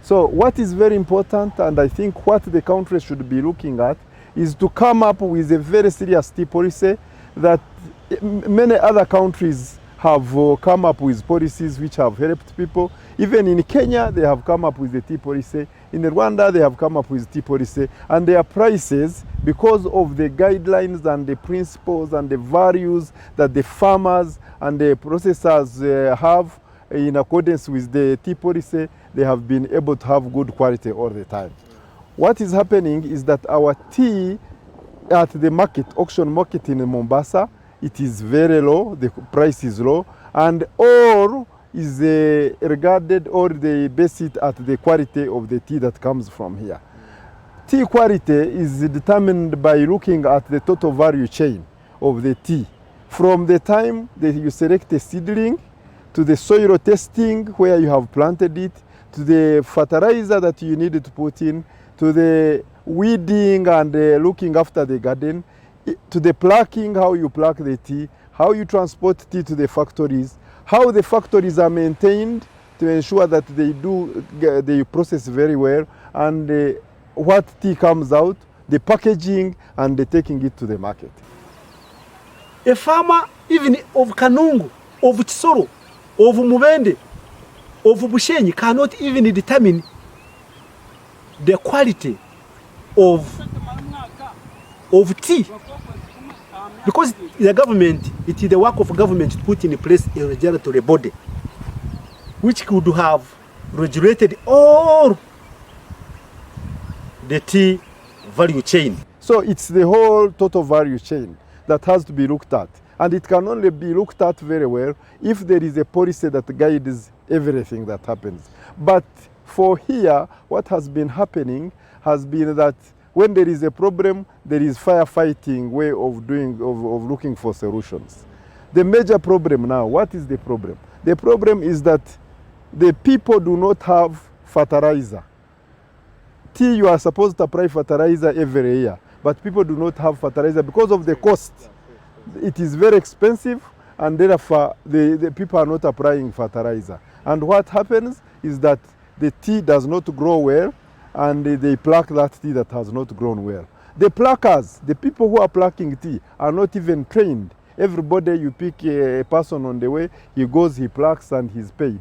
So what is very important, and I think what the country should be looking at, is to come up with a very serious tea policy that many other countries have come up with policies which have helped people. Even in Kenya, they have come up with the tea policy. In Rwanda, they have come up with tea policy. And their prices, because of the guidelines and the principles and the values that the farmers and the processors have in accordance with the tea policy, they have been able to have good quality all the time. What is happening is that our tea at the market, auction market in Mombasa, it is very low, the price is low, and all is regarded, or they base it at the quality of the tea that comes from here. Tea quality is determined by looking at the total value chain of the tea. From the time that you select a seedling, to the soil testing where you have planted it, to the fertilizer that you need to put in, to the weeding and looking after the garden, to the plucking, how you pluck the tea, how you transport tea to the factories, how the factories are maintained to ensure that they process very well, and what tea comes out, the packaging, and the taking it to the market. A farmer, even of Kanungu, of Chisoro, of Mubende, of Bushenyi, cannot even determine the quality of tea. Because the government, it is the work of government to put in place a regulatory body which could have regulated all the tea value chain. So it's the whole total value chain that has to be looked at. And it can only be looked at very well if there is a policy that guides everything that happens. But for here, what has been happening has been that when there is a problem, there is firefighting way of looking for solutions. The major problem now, what is the problem? The problem is that the people do not have fertilizer. Tea, you are supposed to apply fertilizer every year, but people do not have fertilizer because of the cost. It is very expensive, and therefore the people are not applying fertilizer. And what happens is that the tea does not grow well, and they pluck that tea that has not grown well. The pluckers, the people who are plucking tea, are not even trained. Everybody, you pick a person on the way, he goes, he plucks, and he's paid.